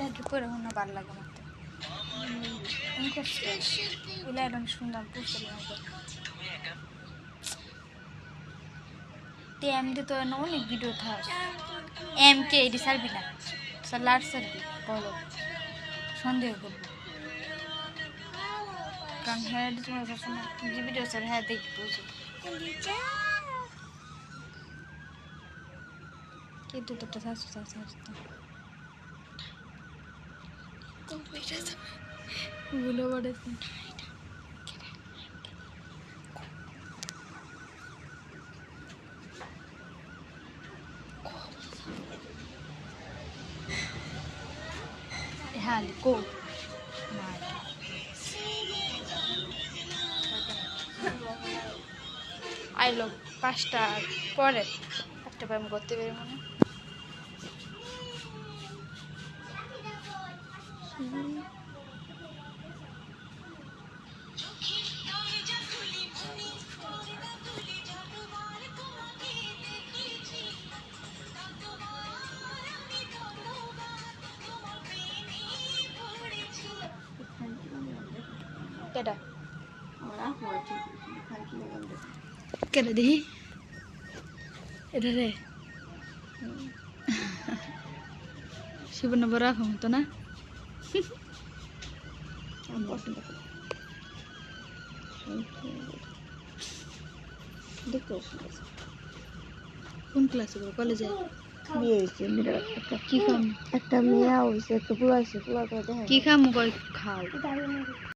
লাগে পরে মনে ভালো লাগে আমার এগুলো একদম সুন্দর পুষতে লাগে এম দিয়ে তো অনেক ভিডিও থাক এম কে এটি সারবি না লাট সারবি বলো সন্দেহ করবো কারণ হ্যাঁ তোমার সবসময় যে ভিডিও স্যার হ্যাঁ দেখি বুঝো কিন্তু তোরটা শাশু শাশু ভুলে পড়েছে হ্যাঁ কো আইলো 5টা পরে একটা আমি করতে পারি মনে কেডা কেডা দেখি এটা রে শিবন বড় হতো না কোন ক্লাসে কলেজে বিয়ে হয়েছে কি খাম একটা মেয়ে হয়েছে একটা পুরো হয়েছে পুরো করে কি খাম খাও